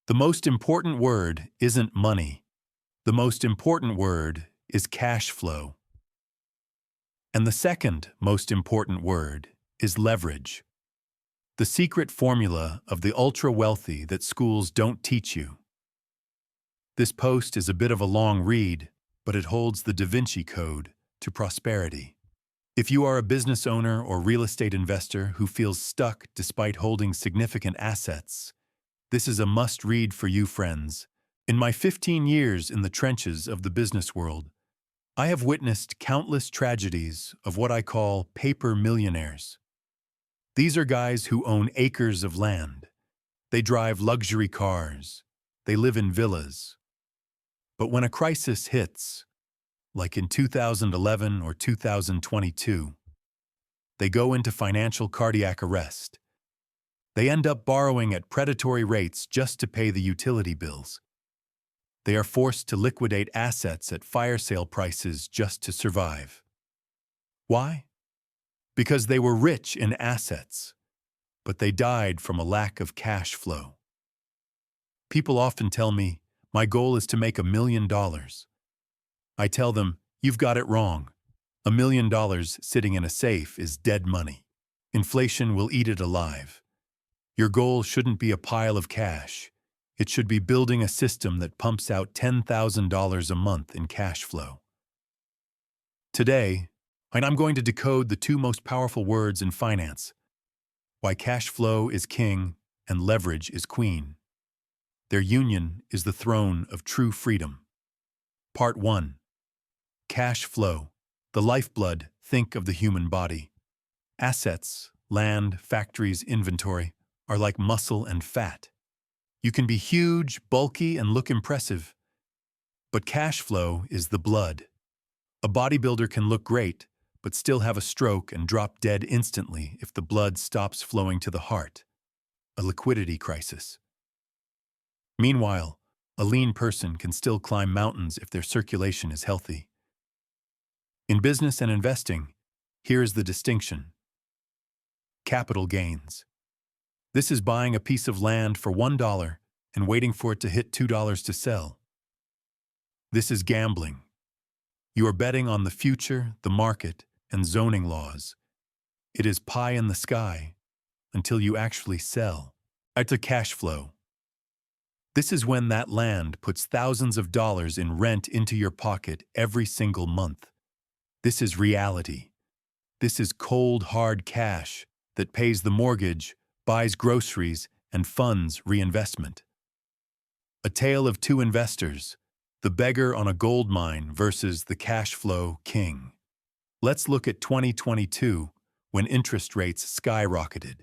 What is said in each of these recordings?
The most important word isn't money. The most important word is cash flow. And the second most important word is leverage. The secret formula of the ultra-wealthy that schools don't teach you. This post is a bit of a long read, but it holds the Da Vinci Code to prosperity. If you are a business owner or real estate investor who feels stuck despite holding significant assets, this is a must-read for you, friends. In my 15 years in the trenches of the business world, I have witnessed countless tragedies of what I call paper millionaires. These are guys who own acres of land. They drive luxury cars. They live in villas. But when a crisis hits, like in 2011 or 2022, they go into financial cardiac arrest. They end up borrowing at predatory rates just to pay the utility bills. They are forced to liquidate assets at fire sale prices just to survive. Why? Because they were rich in assets, but they died from a lack of cash flow. People often tell me, my goal is to make $1 million. I tell them, you've got it wrong. $1 million sitting in a safe is dead money. Inflation will eat it alive. Your goal shouldn't be a pile of cash. It should be building a system that pumps out $10,000 a month in cash flow. Today, I'm going to decode the two most powerful words in finance: why cash flow is king and leverage is queen. Their union is the throne of true freedom. Part 1. Cash flow, the lifeblood, think of the human body. Assets, land, factories, inventory, are like muscle and fat. You can be huge, bulky, and look impressive. But cash flow is the blood. A bodybuilder can look great, but still have a stroke and drop dead instantly if the blood stops flowing to the heart. A liquidity crisis. Meanwhile, a lean person can still climb mountains if their circulation is healthy. In business and investing, here is the distinction. Capital gains. This is buying a piece of land for $1 and waiting for it to hit $2 to sell. This is gambling. You are betting on the future, the market, and zoning laws. It is pie in the sky until you actually sell. It's a cash flow. This is when that land puts thousands of dollars in rent into your pocket every single month. This is reality. This is cold, hard cash that pays the mortgage, buys groceries, and funds reinvestment. A tale of two investors, the beggar on a gold mine versus the cash flow king. Let's look at 2022, when interest rates skyrocketed.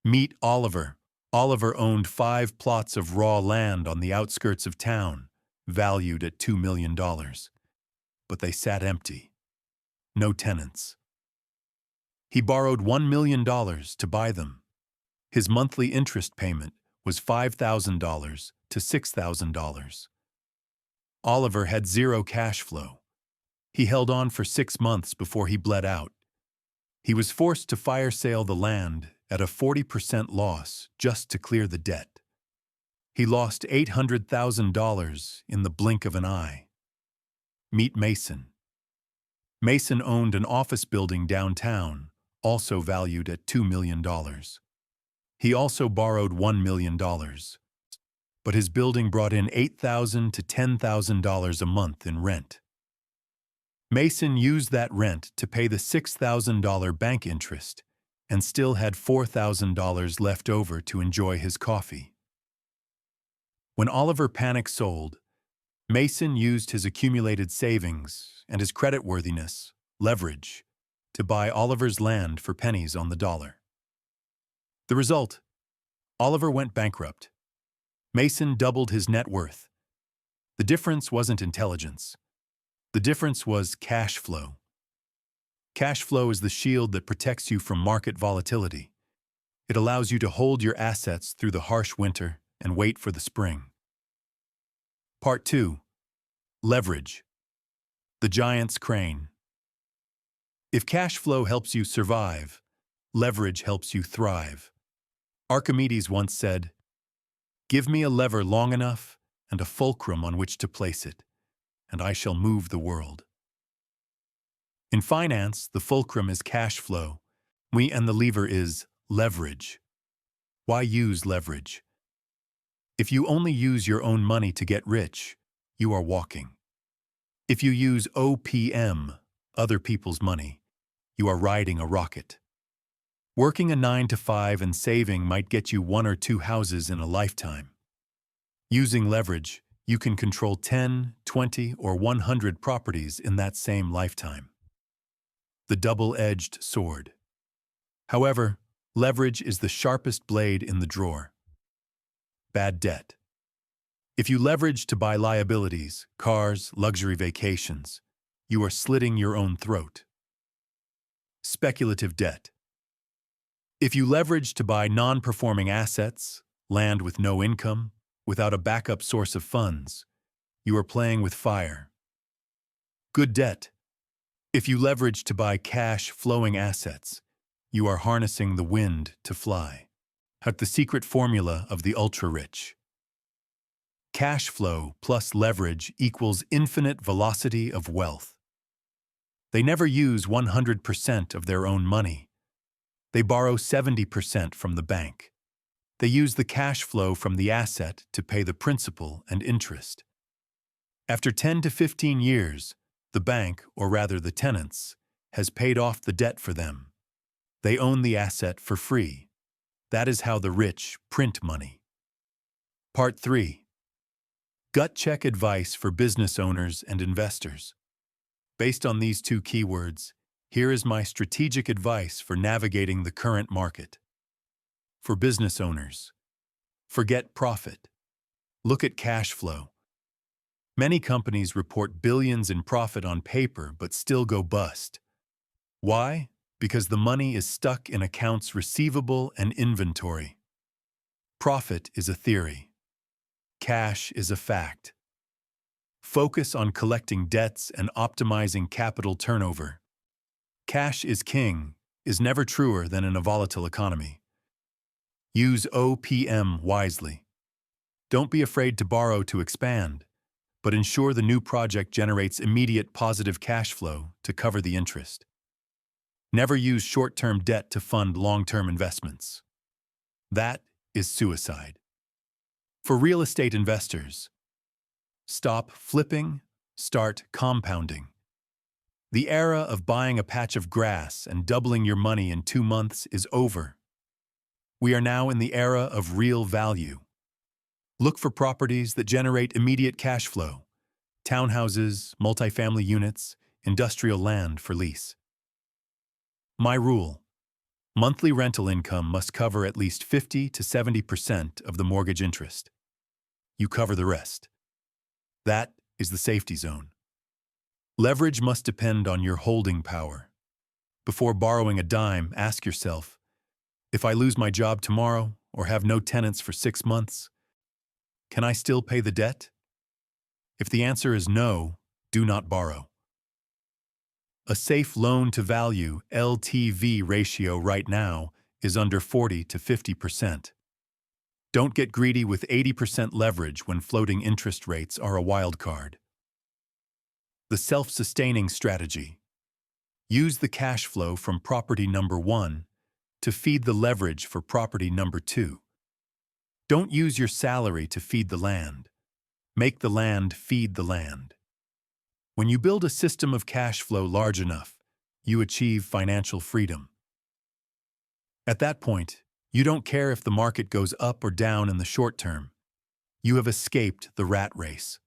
Meet Oliver. Oliver owned 5 plots of raw land on the outskirts of town, valued at $2 million. But they sat empty. No tenants. He borrowed $1 million to buy them. His monthly interest payment was $5,000 to $6,000. Oliver had zero cash flow. He held on for 6 months before he bled out. He was forced to fire sale the land at a 40% loss just to clear the debt. He lost $800,000 in the blink of an eye. Meet Mason. Mason owned an office building downtown, also valued at $2 million. He also borrowed $1 million. But his building brought in $8,000 to $10,000 a month in rent. Mason used that rent to pay the $6,000 bank interest and still had $4,000 left over to enjoy his coffee. When Oliver panic sold, Mason used his accumulated savings and his creditworthiness, leverage, to buy Oliver's land for pennies on the dollar. The result: Oliver went bankrupt. Mason doubled his net worth. The difference wasn't intelligence. The difference was cash flow. Cash flow is the shield that protects you from market volatility. It allows you to hold your assets through the harsh winter and wait for the spring. Part 2. Leverage. The giant's crane. If cash flow helps you survive, leverage helps you thrive. Archimedes once said, Give me a lever long enough and a fulcrum on which to place it, and I shall move the world. In finance, the fulcrum is cash flow, and the lever is leverage. Why use leverage? If you only use your own money to get rich, you are walking. If you use OPM, other people's money, you are riding a rocket. Working a 9 to 5 and saving might get you 1 or 2 houses in a lifetime. Using leverage, you can control 10, 20, or 100 properties in that same lifetime. The double-edged sword. However, leverage is the sharpest blade in the drawer. Bad debt. If you leverage to buy liabilities, cars, luxury vacations, you are slitting your own throat. Speculative debt. If you leverage to buy non-performing assets, land with no income, without a backup source of funds, you are playing with fire. Good debt. If you leverage to buy cash-flowing assets, you are harnessing the wind to fly. The secret formula of the ultra-rich. Cash flow plus leverage equals infinite velocity of wealth. They never use 100% of their own money. They borrow 70% from the bank. They use the cash flow from the asset to pay the principal and interest. After 10 to 15 years, the bank, or rather the tenants, has paid off the debt for them. They own the asset for free. That is how the rich print money. Part 3. Gut check advice for business owners and investors. Based on these 2 keywords, here is my strategic advice for navigating the current market. For business owners, forget profit. Look at cash flow. Many companies report billions in profit on paper but still go bust. Why? Because the money is stuck in accounts receivable and inventory. Profit is a theory. Cash is a fact. Focus on collecting debts and optimizing capital turnover. Cash is king is never truer than in a volatile economy. Use OPM wisely. Don't be afraid to borrow to expand, but ensure the new project generates immediate positive cash flow to cover the interest. Never use short-term debt to fund long-term investments. That is suicide. For real estate investors, stop flipping, start compounding. The era of buying a patch of grass and doubling your money in 2 months is over. We are now in the era of real value. Look for properties that generate immediate cash flow. Townhouses, multifamily units, industrial land for lease. My rule: monthly rental income must cover at least 50 to 70% of the mortgage interest. You cover the rest. That is the safety zone. Leverage must depend on your holding power. Before borrowing a dime, ask yourself, if I lose my job tomorrow or have no tenants for 6 months, can I still pay the debt? If the answer is no, do not borrow. A safe loan-to-value (LTV) ratio right now is under 40 to 50%. Don't get greedy with 80% leverage when floating interest rates are a wild card. The self-sustaining strategy. Use the cash flow from property number 1 to feed the leverage for property number 2. Don't use your salary to feed the land. Make the land feed the land. When you build a system of cash flow large enough, you achieve financial freedom. At that point, you don't care if the market goes up or down in the short term. You have escaped the rat race.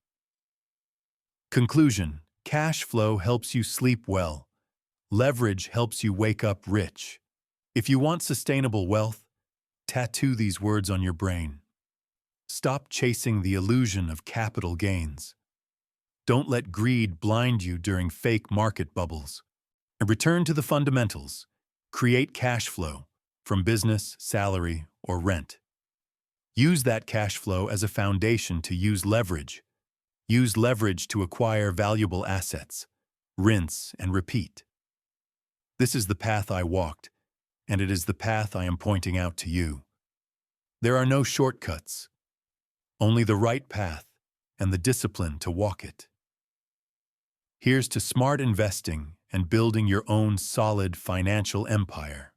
Conclusion: cash flow helps you sleep well. Leverage helps you wake up rich. If you want sustainable wealth, tattoo these words on your brain. Stop chasing the illusion of capital gains. Don't let greed blind you during fake market bubbles. And return to the fundamentals. Create cash flow from business, salary, or rent. Use that cash flow as a foundation to use leverage. Use leverage to acquire valuable assets. Rinse and repeat. This is the path I walked, and it is the path I am pointing out to you. There are no shortcuts. only the right path and the discipline to walk it. Here's to smart investing and building your own solid financial empire.